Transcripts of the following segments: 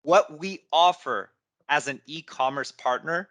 What we offer as an e-commerce partner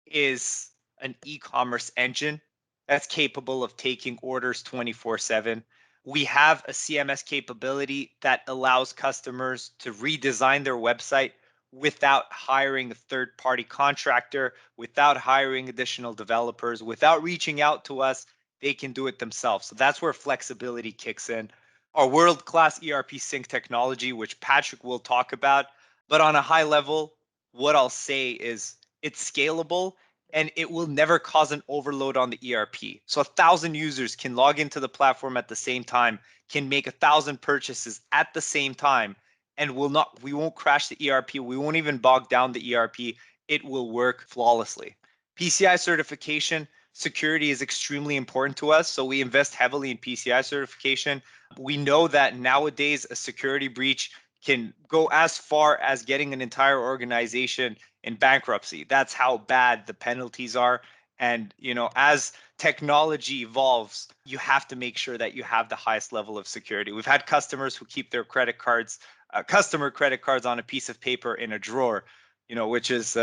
is an e-commerce engine that's capable of taking orders 24/7. We have a CMS capability that allows customers to redesign their website without hiring a third-party contractor, without hiring additional developers, without reaching out to us. They can do it themselves. So that's where flexibility kicks in. Our world-class ERP sync technology, which Patrick will talk about, but on a high level, what I'll say is it's scalable and it will never cause an overload on the ERP. So 1,000 users can log into the platform at the same time, can make 1,000 purchases at the same time, and we won't crash the ERP. We won't even bog down the ERP. It will work flawlessly. PCI certification, security is extremely important to us. So we invest heavily in PCI certification. We know that nowadays a security breach can go as far as getting an entire organization in bankruptcy. That's how bad the penalties are. And as technology evolves, you have to make sure that you have the highest level of security. We've had customers who keep their credit cards, customer credit cards on a piece of paper in a drawer, which is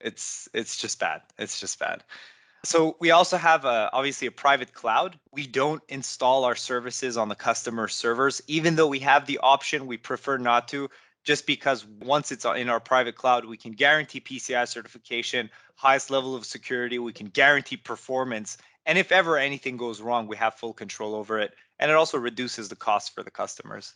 it's just bad. It's just bad. So we also have obviously a private cloud. We don't install our services on the customer servers, even though we have the option. We prefer not to, just because once it's in our private cloud, we can guarantee PCI certification, highest level of security. We can guarantee performance, and if ever anything goes wrong, we have full control over it, and it also reduces the cost for the customers.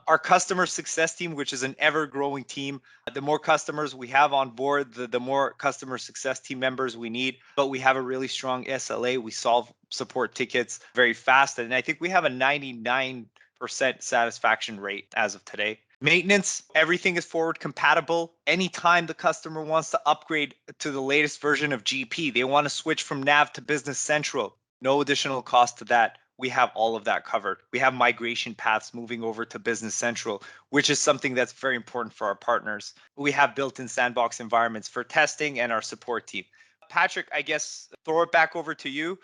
Our customer success team, which is an ever-growing team. The more customers we have on board, the more customer success team members we need. But we have a really strong SLA. We solve support tickets very fast. And I think we have a 99% satisfaction rate as of today. Maintenance, everything is forward compatible. Anytime the customer wants to upgrade to the latest version of GP, they want to switch from Nav to Business Central, no additional cost to that. We have all of that covered. We have migration paths moving over to Business Central, which is something that's very important for our partners. We have built-in sandbox environments for testing and our support team. Patrick, I guess throw it back over to you.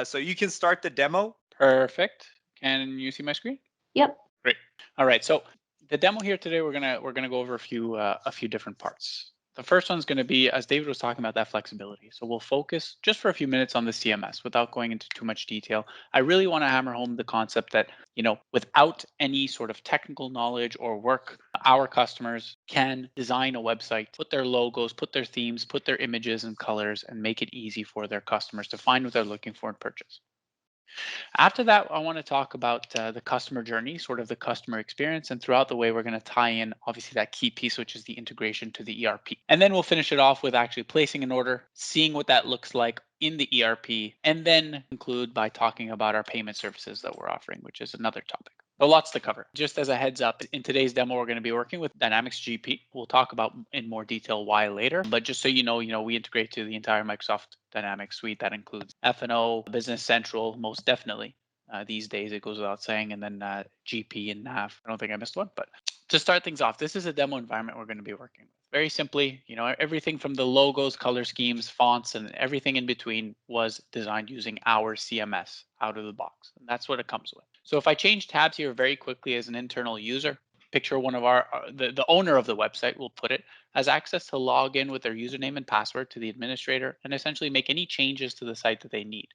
So you can start the demo. Perfect. Can you see my screen? Yep. Great. All right. So the demo here today, we're gonna go over a few different parts. The first one's going to be, as David was talking about, that flexibility. So we'll focus just for a few minutes on the CMS without going into too much detail. I really want to hammer home the concept that, without any sort of technical knowledge or work, our customers can design a website, put their logos, put their themes, put their images and colors, and make it easy for their customers to find what they're looking for and purchase. After that, I want to talk about the customer journey, sort of the customer experience. And throughout the way, we're going to tie in, obviously, that key piece, which is the integration to the ERP. And then we'll finish it off with actually placing an order, seeing what that looks like in the ERP, and then conclude by talking about our payment services that we're offering, which is another topic. So lots to cover. Just as a heads up, in today's demo, we're going to be working with Dynamics GP. We'll talk about in more detail why later. But just so you know, we integrate to the entire Microsoft Dynamics suite. That includes F&O, Business Central, most definitely. These days, it goes without saying, and then GP and NAV. I don't think I missed one. But to start things off, this is a demo environment we're going to be working with. Very simply, everything from the logos, color schemes, fonts, and everything in between was designed using our CMS out of the box. And that's what it comes with. So if I change tabs here very quickly as an internal user, picture one of the owner of the website, we'll put it, has access to log in with their username and password to the administrator and essentially make any changes to the site that they need,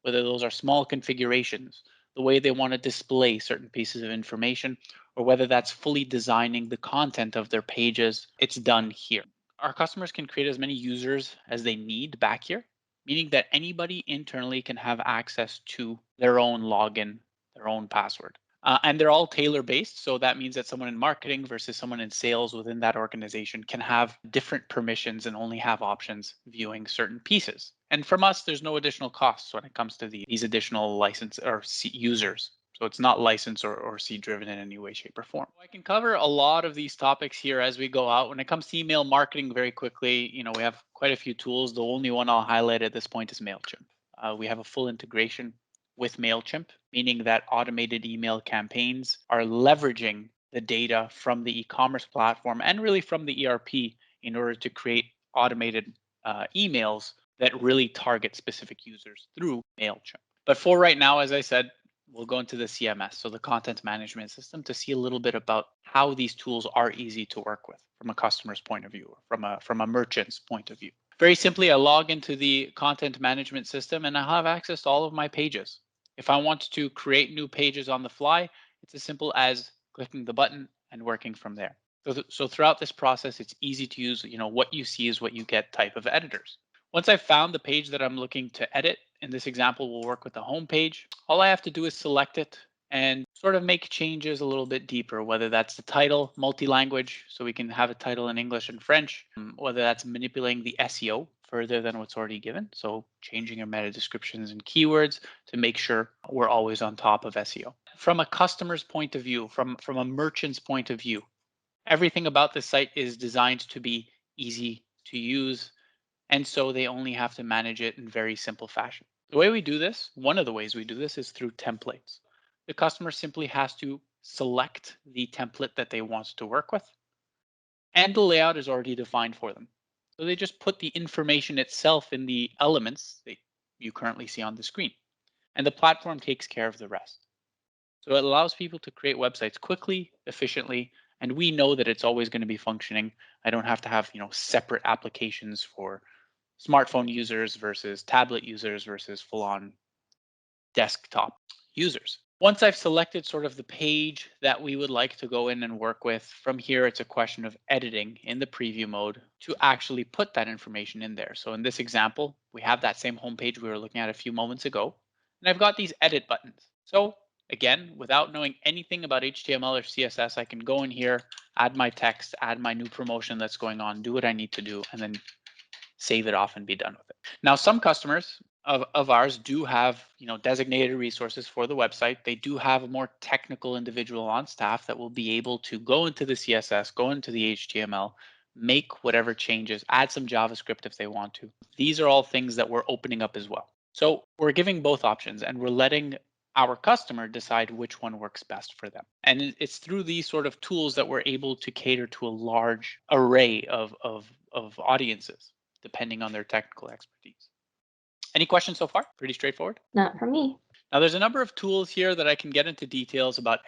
whether those are small configurations, the way they want to display certain pieces of information, or whether that's fully designing the content of their pages. It's done here. Our customers can create as many users as they need back here, meaning that anybody internally can have access to their own login, their own password. And they're all tailor-based. So that means that someone in marketing versus someone in sales within that organization can have different permissions and only have options viewing certain pieces. And from us, there's no additional costs when it comes to these additional license or users. So it's not license or seed driven in any way, shape, or form. I can cover a lot of these topics here as we go out. When it comes to email marketing, very quickly, we have quite a few tools. The only one I'll highlight at this point is MailChimp. We have a full integration with MailChimp, meaning that automated email campaigns are leveraging the data from the e-commerce platform and really from the ERP in order to create automated emails that really target specific users through MailChimp. But for right now, as I said, we'll go into the CMS, so the content management system, to see a little bit about how these tools are easy to work with from a customer's point of view, or from a merchant's point of view. Very simply, I log into the content management system and I have access to all of my pages. If I want to create new pages on the fly, it's as simple as clicking the button and working from there. So throughout this process, it's easy to use, what you see is what you get type of editors. Once I've found the page that I'm looking to edit, in this example, we'll work with the home page. All I have to do is select it and sort of make changes a little bit deeper, whether that's the title, multi-language, so we can have a title in English and French, whether that's manipulating the SEO further than what's already given, so changing your meta descriptions and keywords to make sure we're always on top of SEO. From a customer's point of view, from a merchant's point of view, everything about this site is designed to be easy to use, and so they only have to manage it in very simple fashion. The way we do this, one of the ways we do this, is through templates. The customer simply has to select the template that they want to work with, and the layout is already defined for them. So they just put the information itself in the elements that you currently see on the screen, and the platform takes care of the rest. So it allows people to create websites quickly, efficiently, and we know that it's always going to be functioning. I don't have to have, separate applications for smartphone users versus tablet users versus full-on desktop users. Once I've selected sort of the page that we would like to go in and work with, from here it's a question of editing in the preview mode to actually put that information in there. So in this example, we have that same homepage we were looking at a few moments ago, and I've got these edit buttons. So again, without knowing anything about HTML or CSS, I can go in here, add my text, add my new promotion that's going on, do what I need to do, and then save it off and be done with it. Now, some customers of ours do have designated resources for the website. They do have a more technical individual on staff that will be able to go into the CSS, go into the HTML, make whatever changes, add some JavaScript if they want to. These are all things that we're opening up as well. So we're giving both options, and we're letting our customer decide which one works best for them. And it's through these sort of tools that we're able to cater to a large array of audiences, depending on their technical expertise. Any questions so far? Pretty straightforward. Not for me. Now there's a number of tools here that I can get into details about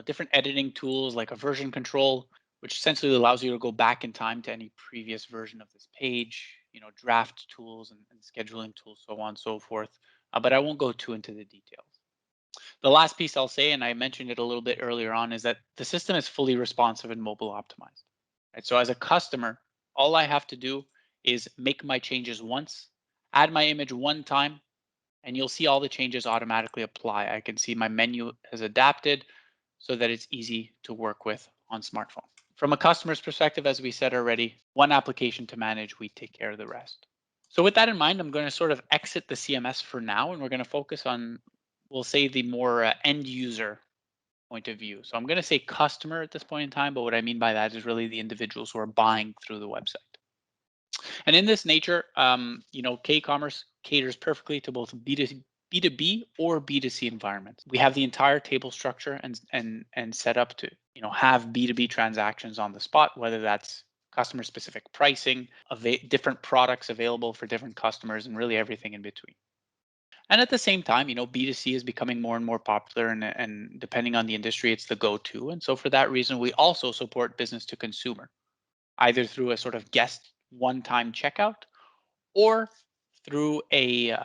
different editing tools like a version control, which essentially allows you to go back in time to any previous version of this page, draft tools and scheduling tools, so on and so forth. But I won't go too into the details. The last piece I'll say, and I mentioned it a little bit earlier on, is that the system is fully responsive and mobile optimized. Right? So as a customer, all I have to do is make my changes once, add my image one time, and you'll see all the changes automatically apply. I can see my menu has adapted so that it's easy to work with on smartphone. From a customer's perspective, as we said already, one application to manage, we take care of the rest. So with that in mind, I'm going to sort of exit the CMS for now, and we're going to focus on, we'll say, the more end user point of view. So I'm going to say customer at this point in time, but what I mean by that is really the individuals who are buying through the website. And in this nature, k-eCommerce caters perfectly to both B2B or B2C environments. We have the entire table structure and set up to have B2B transactions on the spot, whether that's customer specific pricing, different products available for different customers, and really everything in between. And at the same time, B2C is becoming more and more popular, and depending on the industry, it's the go-to. And so for that reason, we also support business to consumer, either through a sort of guest one-time checkout or through a,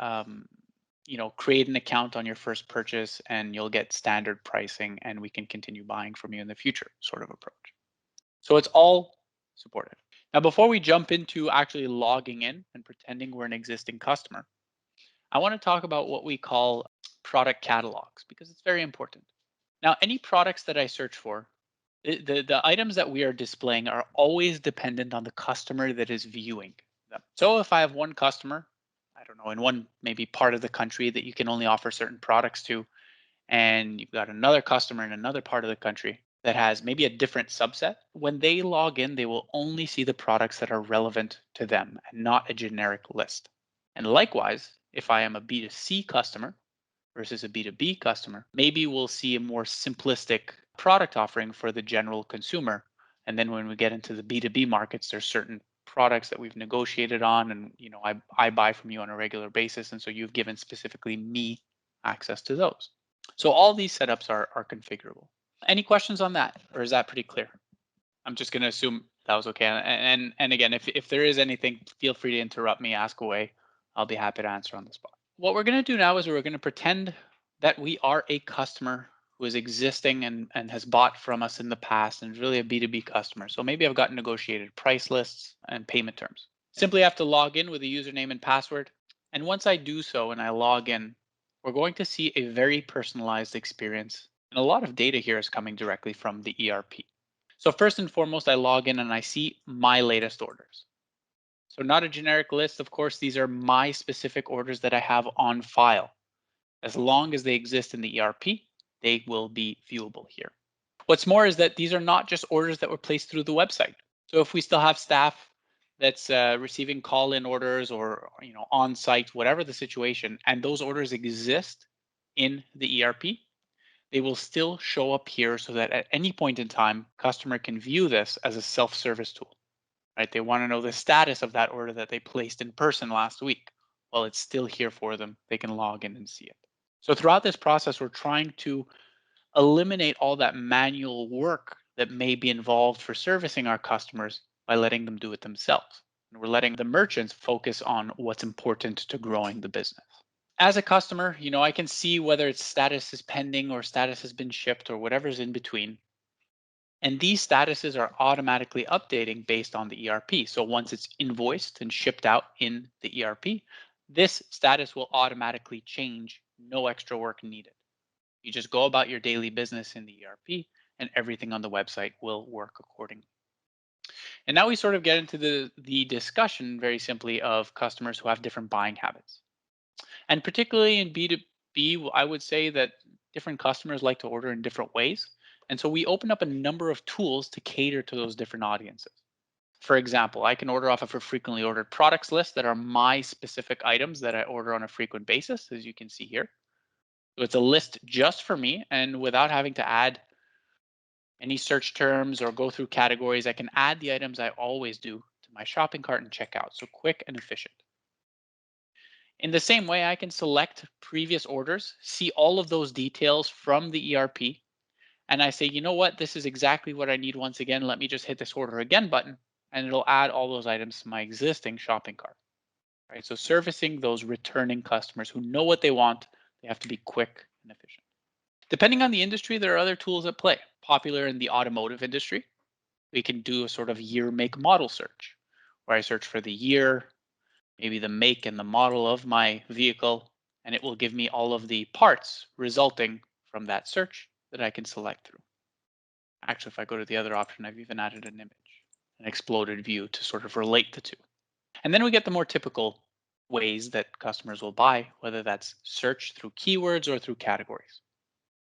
create an account on your first purchase and you'll get standard pricing and we can continue buying from you in the future sort of approach. So it's all supported. Now, before we jump into actually logging in and pretending we're an existing customer, I want to talk about what we call product catalogs because it's very important. Now, any products that I search for, the items that we are displaying are always dependent on the customer that is viewing them. So if I have one customer, I don't know, in one maybe part of the country that you can only offer certain products to, and you've got another customer in another part of the country that has maybe a different subset, when they log in, they will only see the products that are relevant to them and not a generic list. And likewise, if I am a B2C customer versus a B2B customer, maybe we'll see a more simplistic product offering for the general consumer. And then when we get into the B2B markets, there's certain products that we've negotiated on and I buy from you on a regular basis. And so you've given specifically me access to those. So all these setups are configurable. Any questions on that, or is that pretty clear? I'm just going to assume that was okay. And again, if there is anything, feel free to interrupt me, ask away. I'll be happy to answer on the spot. What we're going to do now is we're going to pretend that we are a customer who is existing and has bought from us in the past and is really a B2B customer. So maybe I've got negotiated price lists and payment terms. Simply have to log in with a username and password. And once I do so and I log in, we're going to see a very personalized experience. And a lot of data here is coming directly from the ERP. So first and foremost, I log in and I see my latest orders. So not a generic list. Of course, these are my specific orders that I have on file. As long as they exist in the ERP, they will be viewable here. What's more is that these are not just orders that were placed through the website. So if we still have staff that's receiving call-in orders or on-site, whatever the situation, and those orders exist in the ERP, they will still show up here so that at any point in time, customer can view this as a self-service tool. Right? They want to know the status of that order that they placed in person last week. Well, it's still here for them. They can log in and see it. So throughout this process, we're trying to eliminate all that manual work that may be involved for servicing our customers by letting them do it themselves. And we're letting the merchants focus on what's important to growing the business. As a customer, I can see whether its status is pending or status has been shipped or whatever's in between. And these statuses are automatically updating based on the ERP. So once it's invoiced and shipped out in the ERP, this status will automatically change, no extra work needed. You just go about your daily business in the ERP and everything on the website will work accordingly. And now we sort of get into the discussion very simply of customers who have different buying habits. And particularly in B2B, I would say that different customers like to order in different ways. And so we open up a number of tools to cater to those different audiences. For example, I can order off of a frequently ordered products list that are my specific items that I order on a frequent basis, as you can see here. So it's a list just for me, and without having to add any search terms or go through categories, I can add the items I always do to my shopping cart and checkout. So quick and efficient. In the same way, I can select previous orders, see all of those details from the ERP, and I say, you know what, this is exactly what I need once again. Let me just hit this order again button, and it'll add all those items to my existing shopping cart. Right? So servicing those returning customers who know what they want, they have to be quick and efficient. Depending on the industry, there are other tools at play. Popular in the automotive industry, we can do a sort of year, make, model search, where I search for the year, maybe the make and the model of my vehicle, and it will give me all of the parts resulting from that search that I can select through. Actually, if I go to the other option, I've even added an image, an exploded view to sort of relate the two. And then we get the more typical ways that customers will buy, whether that's search through keywords or through categories.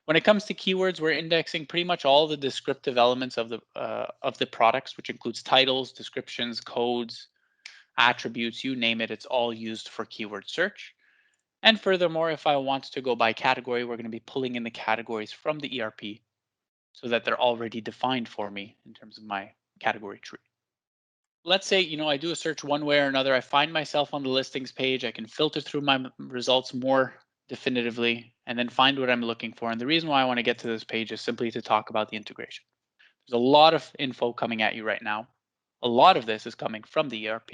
When it comes to keywords, we're indexing pretty much all the descriptive elements of the products, which includes titles, descriptions, codes, attributes, you name it, it's all used for keyword search. And furthermore, if I want to go by category, we're going to be pulling in the categories from the ERP so that they're already defined for me in terms of my category tree. Let's say, I do a search one way or another. I find myself on the listings page. I can filter through my results more definitively and then find what I'm looking for. And the reason why I want to get to this page is simply to talk about the integration. There's a lot of info coming at you right now. A lot of this is coming from the ERP,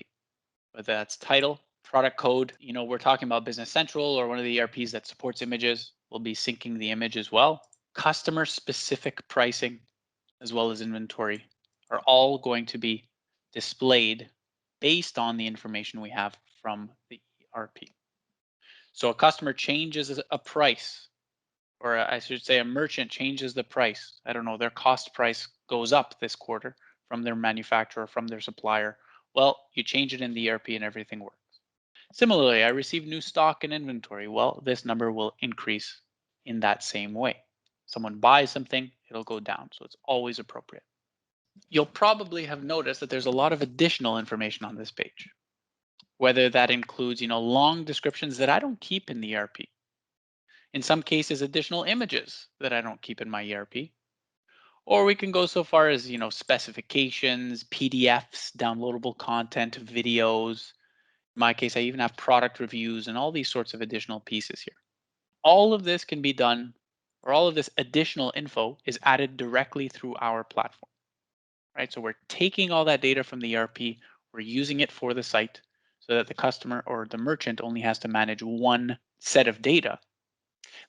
whether that's title, product code. We're talking about Business Central or one of the ERPs that supports images. We'll be syncing the image as well. Customer specific pricing, as well as inventory, are all going to be displayed based on the information we have from the ERP. So a customer changes a price, or I should say a merchant changes the price. I don't know, their cost price goes up this quarter from their manufacturer, from their supplier. Well, you change it in the ERP and everything works. Similarly, I receive new stock and inventory. Well, this number will increase in that same way. Someone buys something, it'll go down. So it's always appropriate. You'll probably have noticed that there's a lot of additional information on this page, whether that includes, long descriptions that I don't keep in the ERP. In some cases, additional images that I don't keep in my ERP. Or we can go so far as, specifications, PDFs, downloadable content, videos. In my case, I even have product reviews and all these sorts of additional pieces here. All of this can be done or all of this additional info is added directly through our platform, right? So we're taking all that data from the ERP, we're using it for the site so that the customer or the merchant only has to manage one set of data.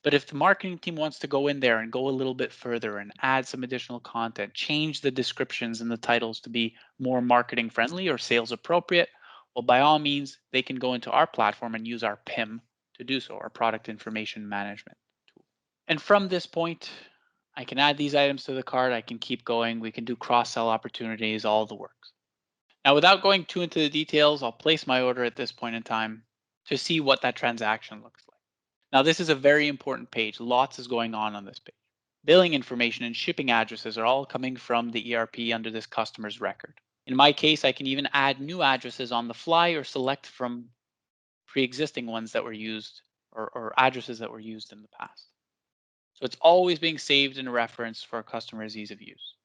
But if the marketing team wants to go in there and go a little bit further and add some additional content, change the descriptions and the titles to be more marketing friendly or sales appropriate, well, by all means, they can go into our platform and use our PIM to do so, our product information management tool. And from this point, I can add these items to the cart. I can keep going. We can do cross-sell opportunities, all the works. Now, without going too into the details, I'll place my order at this point in time to see what that transaction looks like. Now, this is a very important page. Lots is going on this page. Billing information and shipping addresses are all coming from the ERP under this customer's record. In my case, I can even add new addresses on the fly or select from pre-existing ones that were used or addresses that were used in the past. So it's always being saved in a reference for a customer's ease of use.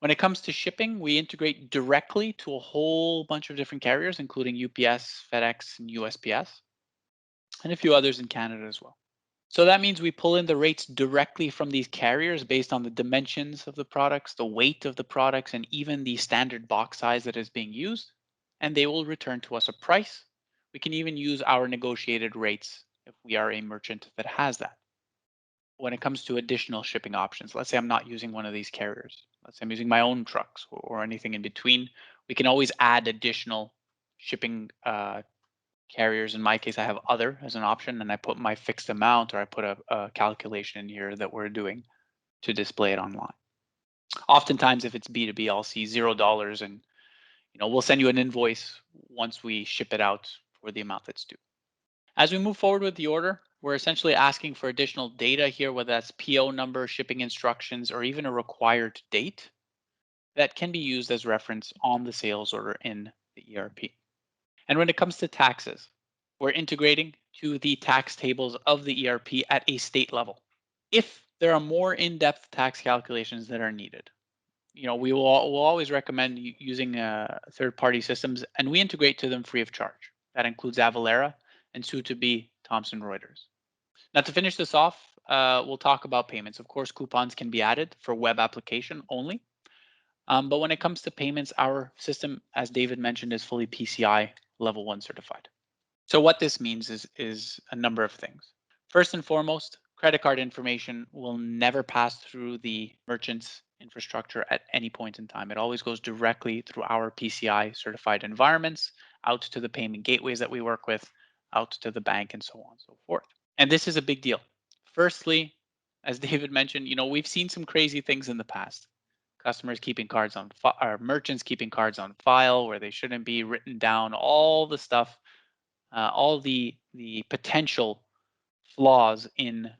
When it comes to shipping, we integrate directly to a whole bunch of different carriers, including UPS, FedEx, and USPS, and a few others in Canada as well. So that means we pull in the rates directly from these carriers based on the dimensions of the products, the weight of the products, and even the standard box size that is being used. And they will return to us a price. We can even use our negotiated rates if we are a merchant that has that. When it comes to additional shipping options, let's say I'm not using one of these carriers. Let's say I'm using my own trucks or anything in between. We can always add additional shipping carriers. In my case, I have other as an option, and I put my fixed amount, or I put a calculation in here that we're doing to display it online. Oftentimes, if it's B2B, I'll see $0, and we'll send you an invoice once we ship it out for the amount that's due. As we move forward with the order, we're essentially asking for additional data here, whether that's PO number, shipping instructions, or even a required date that can be used as reference on the sales order in the ERP. And when it comes to taxes, we're integrating to the tax tables of the ERP at a state level. If there are more in-depth tax calculations that are needed, we'll always recommend using third-party systems, and we integrate to them free of charge. That includes Avalara and soon to be Thomson Reuters. Now, to finish this off, we'll talk about payments. Of course, coupons can be added for web application only. But when it comes to payments, our system, as David mentioned, is fully PCI Level 1 certified. So what this means is a number of things. First and foremost, credit card information will never pass through the merchant's infrastructure at any point in time. It always goes directly through our PCI certified environments, out to the payment gateways that we work with, out to the bank, and so on and so forth. And this is a big deal. Firstly, as David mentioned, we've seen some crazy things in the past. Customers keeping cards on or merchants keeping cards on file where they shouldn't be, written down, all the stuff, all the potential flaws in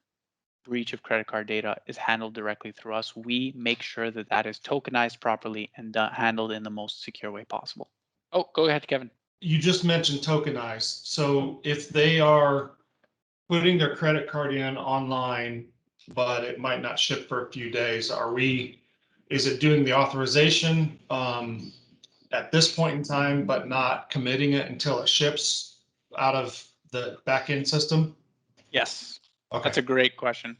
breach of credit card data is handled directly through us. We make sure that that is tokenized properly and handled in the most secure way possible. Oh, go ahead, Kevin. You just mentioned tokenized. So if they are putting their credit card in online, but it might not ship for a few days, is it doing the authorization at this point in time, but not committing it until it ships out of the backend system? Yes, Okay. That's a great question.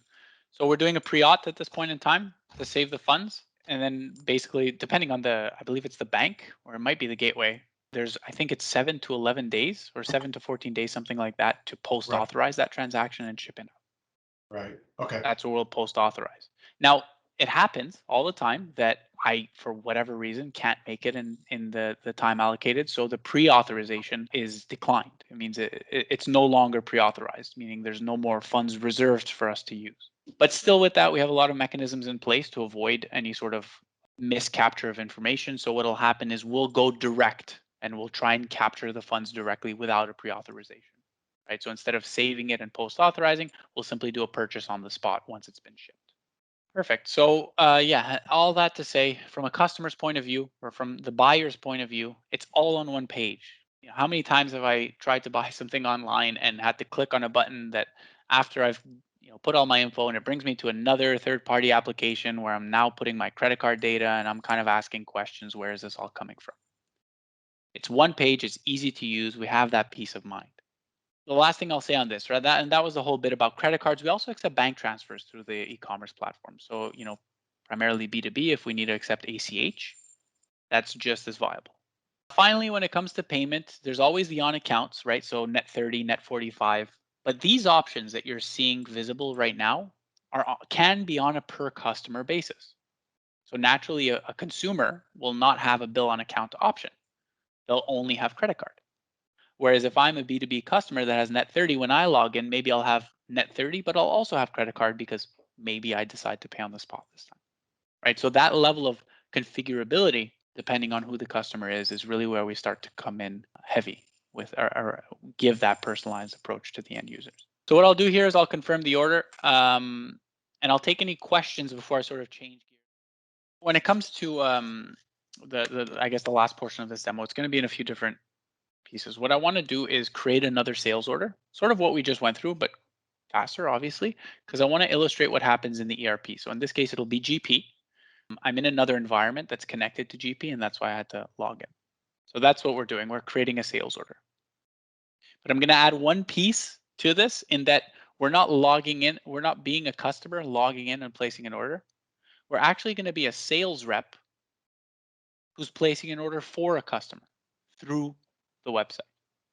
So we're doing a pre-auth at this point in time to save the funds. And then basically, depending on I believe it's the bank or it might be the gateway, I think it's 7 to 11 days or 7 to 14 days, something like that, to post authorize that transaction and ship it out. Right. Okay. That's what we'll post authorize. Now, it happens all the time that I, for whatever reason, can't make it in the time allocated. So the pre-authorization is declined. It means it's no longer pre-authorized, meaning there's no more funds reserved for us to use. But still with that, we have a lot of mechanisms in place to avoid any sort of miscapture of information. So what'll happen is we'll go direct and we'll try and capture the funds directly without a pre-authorization. Right? So instead of saving it and post-authorizing, we'll simply do a purchase on the spot once it's been shipped. Perfect. So yeah, all that to say, from a customer's point of view or from the buyer's point of view, it's all on one page. How many times have I tried to buy something online and had to click on a button that after I've put all my info and it brings me to another third-party application where I'm now putting my credit card data and I'm kind of asking questions, where is this all coming from? It's one page, it's easy to use, we have that peace of mind. the last thing I'll say on this, right? That was the whole bit about credit cards. We also accept bank transfers through the e-commerce platform. So, primarily B2B, if we need to accept ACH, that's just as viable. Finally, when it comes to payment, there's always the on accounts, right? So net 30, net 45. But these options that you're seeing visible right now can be on a per customer basis. So naturally, a consumer will not have a bill on account option. They'll only have credit card. Whereas if I'm a B2B customer that has net 30, when I log in, maybe I'll have net 30, but I'll also have credit card because maybe I decide to pay on the spot this time, right? So that level of configurability, depending on who the customer is really where we start to come in heavy with or give that personalized approach to the end users. So what I'll do here is I'll confirm the order, and I'll take any questions before I sort of change gears. When it comes to I guess the last portion of this demo, it's going to be in a few different pieces. What I want to do is create another sales order, sort of what we just went through, but faster, obviously, because I want to illustrate what happens in the ERP. So in this case, it'll be GP. I'm in another environment that's connected to GP, and that's why I had to log in. So that's what we're doing. We're creating a sales order. But I'm going to add one piece to this in that we're not logging in. We're not being a customer logging in and placing an order. We're actually going to be a sales rep who's placing an order for a customer through the website.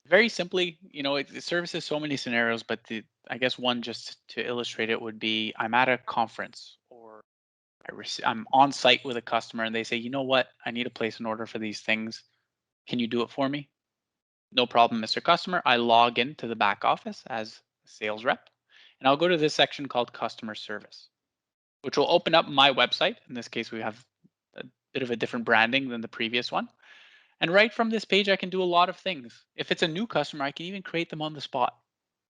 Very simply, it services so many scenarios, but I guess one just to illustrate it would be I'm at a conference or I'm on site with a customer and they say, you know what, I need to place an order for these things. Can you do it for me? No problem, Mr. Customer. I log into the back office as a sales rep, and I'll go to this section called customer service, which will open up my website. In this case, we have a bit of a different branding than the previous one. And right from this page, I can do a lot of things. If it's a new customer, I can even create them on the spot.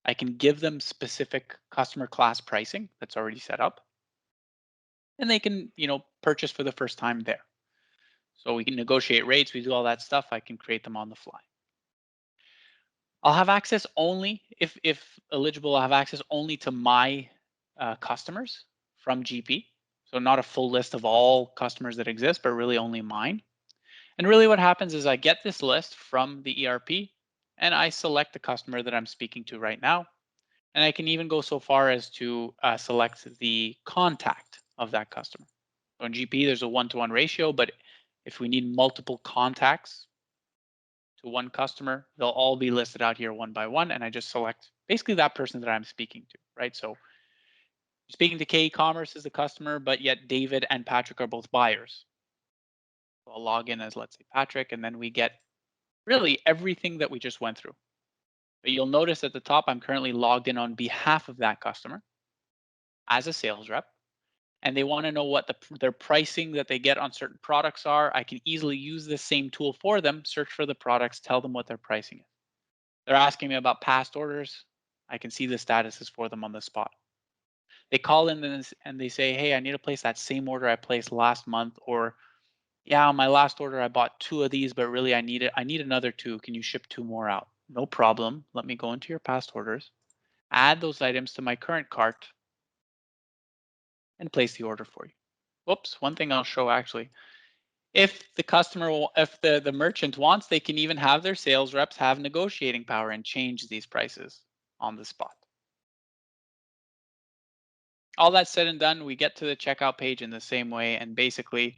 I can give them specific customer class pricing that's already set up. And they can, purchase for the first time there. So we can negotiate rates, we do all that stuff. I can create them on the fly. I'll have access only, if eligible, I'll have access only to my customers from GP. So not a full list of all customers that exist, but really only mine. And really what happens is I get this list from the ERP and I select the customer that I'm speaking to right now. And I can even go so far as to select the contact of that customer. So in GP, there's a 1-to-1 ratio, but if we need multiple contacts to one customer, they'll all be listed out here one by one. And I just select basically that person that I'm speaking to, right? So speaking to k-eCommerce as the customer, but yet David and Patrick are both buyers. So I'll log in as, let's say, Patrick, and then we get really everything that we just went through. But you'll notice at the top, I'm currently logged in on behalf of that customer as a sales rep. And they want to know what their pricing that they get on certain products are. I can easily use this same tool for them, search for the products, tell them what their pricing is. They're asking me about past orders. I can see the statuses for them on the spot. They call in and they say, hey, I need to place that same order I placed last month, or yeah, on my last order, I bought 2 of these, but really I need another 2. Can you ship 2 more out? No problem. Let me go into your past orders, add those items to my current cart, and place the order for you. Whoops, one thing I'll show actually. If the merchant wants, they can even have their sales reps have negotiating power and change these prices on the spot. All that said and done, we get to the checkout page in the same way, and basically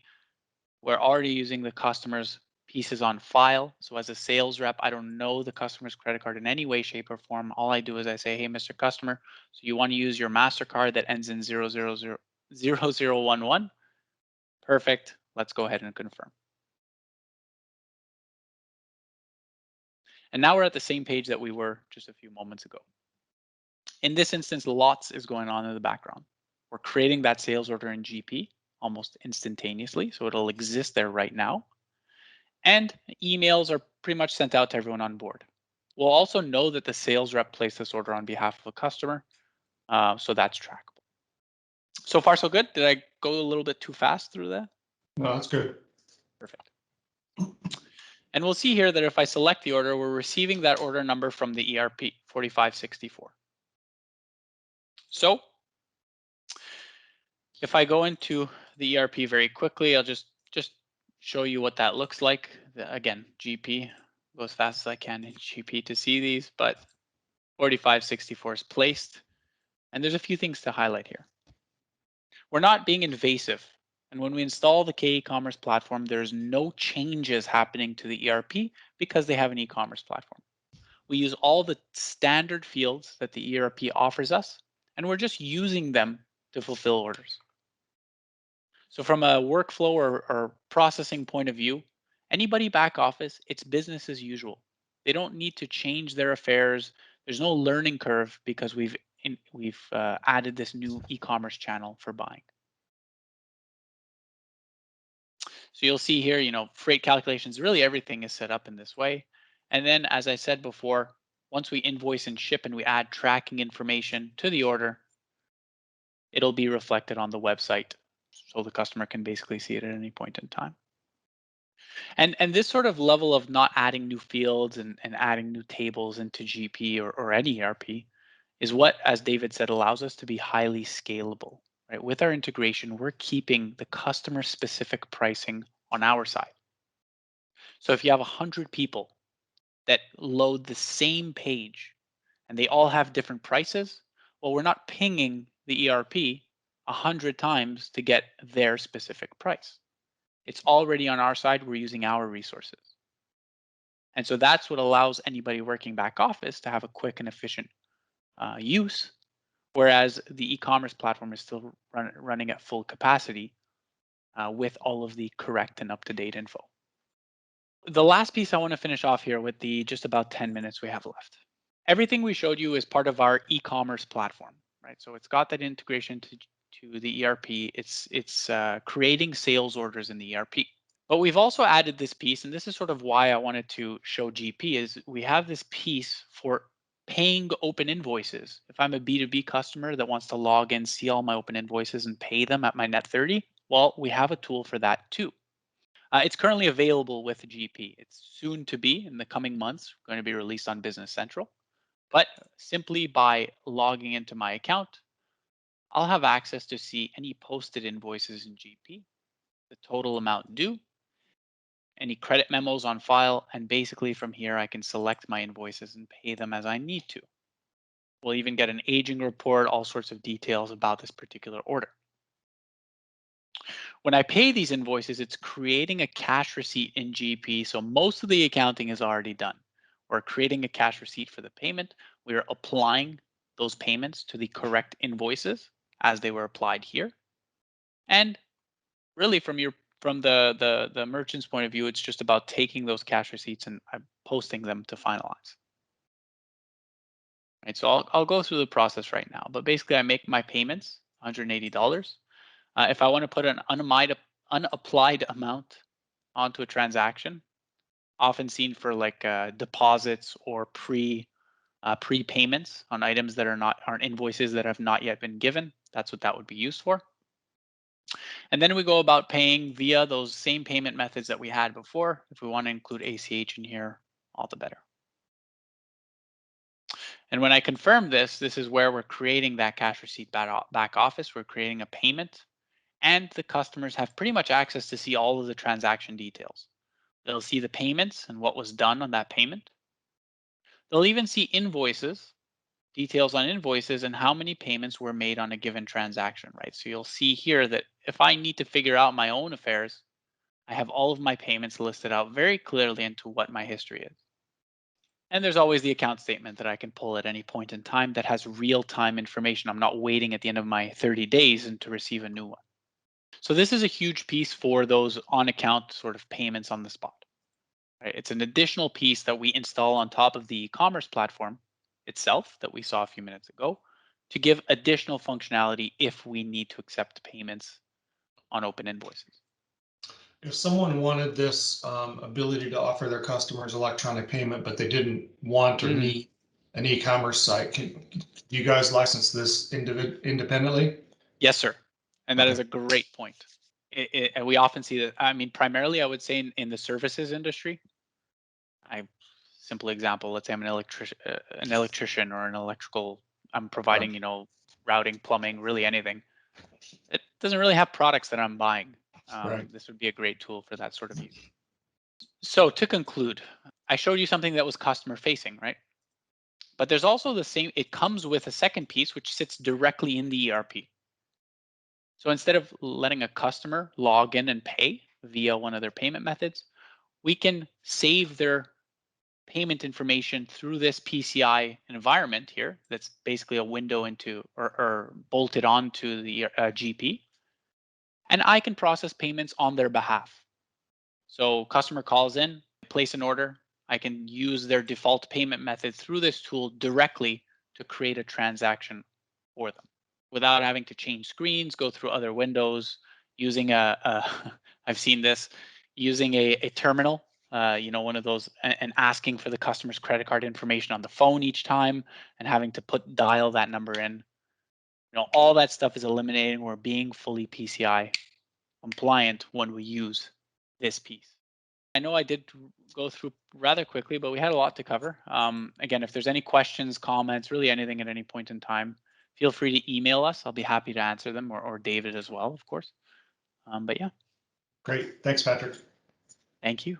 we're already using the customer's pieces on file. So as a sales rep, I don't know the customer's credit card in any way, shape, or form. All I do is I say, hey, Mr. Customer, so you want to use your MasterCard that ends in 0011? Perfect. Let's go ahead and confirm. And now we're at the same page that we were just a few moments ago. In this instance, lots is going on in the background. We're creating that sales order in GP almost instantaneously, so it'll exist there right now. And emails are pretty much sent out to everyone on board. We'll also know that the sales rep placed this order on behalf of a customer, so that's trackable. So far, so good. Did I go a little bit too fast through that? No, that's good. Perfect. And we'll see here that if I select the order, we're receiving that order number from the ERP, 4564. So if I go into the ERP very quickly, I'll just show you what that looks like. Again, GP, go as fast as I can in GP to see these, but 4564 is placed. And there's a few things to highlight here. We're not being invasive. And when we install the k-eCommerce platform, there's no changes happening to the ERP because they have an e-commerce platform. We use all the standard fields that the ERP offers us, and we're just using them to fulfill orders. So from a workflow or processing point of view, anybody back office, it's business as usual. They don't need to change their affairs. There's no learning curve because we've added this new e-commerce channel for buying. So you'll see here, freight calculations, really everything is set up in this way. And then, as I said before, once we invoice and ship and we add tracking information to the order, it'll be reflected on the website so the customer can basically see it at any point in time. And this sort of level of not adding new fields and adding new tables into GP or any ERP is what, as David said, allows us to be highly scalable. Right? With our integration, we're keeping the customer specific pricing on our side. So if you have 100 people that load the same page and they all have different prices, well, we're not pinging the ERP 100 times to get their specific price. It's already on our side. We're using our resources. And so that's what allows anybody working back office to have a quick and efficient use, whereas the e-commerce platform is still running at full capacity with all of the correct and up-to-date info. The last piece I want to finish off here with the just about 10 minutes we have left. Everything we showed you is part of our e-commerce platform, right? So it's got that integration to the ERP. It's creating sales orders in the ERP. But we've also added this piece, and this is sort of why I wanted to show GP, is we have this piece for paying open invoices. If I'm a B2B customer that wants to log in, see all my open invoices and pay them at my net 30, well, we have a tool for that too. It's currently available with GP. It's soon to be, in the coming months, going to be released on Business Central. But simply by logging into my account, I'll have access to see any posted invoices in GP, the total amount due, any credit memos on file, and basically from here I can select my invoices and pay them as I need to. We'll even get an aging report, all sorts of details about this particular order. When I pay these invoices, it's creating a cash receipt in GP, so most of the accounting is already done. We're creating a cash receipt for the payment. We are applying those payments to the correct invoices as they were applied here. And really from the merchant's point of view, it's just about taking those cash receipts and posting them to finalize. Right, so I'll go through the process right now, but basically I make my payments, $180. If I want to put an unapplied amount onto a transaction, often seen for like deposits or prepayments on items that aren't invoices that have not yet been given, that's what that would be used for. And then we go about paying via those same payment methods that we had before. If we want to include ACH in here, all the better. And when I confirm this is where we're creating that cash receipt back office. We're creating a payment, and the customers have pretty much access to see all of the transaction details. They'll see the payments and what was done on that payment. They'll even see invoices, details on invoices, and how many payments were made on a given transaction, right? So you'll see here that if I need to figure out my own affairs, I have all of my payments listed out very clearly into what my history is. And there's always the account statement that I can pull at any point in time that has real-time information. I'm not waiting at the end of my 30 days and to receive a new one. So this is a huge piece for those on-account sort of payments on the spot. Right? It's an additional piece that we install on top of the e-commerce platform itself that we saw a few minutes ago to give additional functionality if we need to accept payments on open invoices. If someone wanted this ability to offer their customers electronic payment, but they didn't want or need an e-commerce site, do you guys license this independently? Yes, sir. And that is a great point. And we often see that. I mean, primarily, I would say in the services industry. Simple example. Let's say I'm an electrician or an electrical. I'm providing, routing, plumbing, really anything. It doesn't really have products that I'm buying. Right. This would be a great tool for that sort of use. So to conclude, I showed you something that was customer facing, right? But there's also the same, it comes with a second piece which sits directly in the ERP. So instead of letting a customer log in and pay via one of their payment methods, we can save their payment information through this PCI environment here. That's basically a window into or bolted onto the GP. And I can process payments on their behalf. So customer calls in, place an order. I can use their default payment method through this tool directly to create a transaction for them without having to change screens, go through other windows, using I've seen this, using a terminal, one of those, and asking for the customer's credit card information on the phone each time and having to dial that number in. All that stuff is eliminating. We're being fully PCI compliant when we use this piece. I know I did go through rather quickly, but we had a lot to cover. Again, if there's any questions, comments, really anything at any point in time, feel free to email us. I'll be happy to answer them, or David as well, of course. But yeah. Great. Thanks, Patrick. Thank you.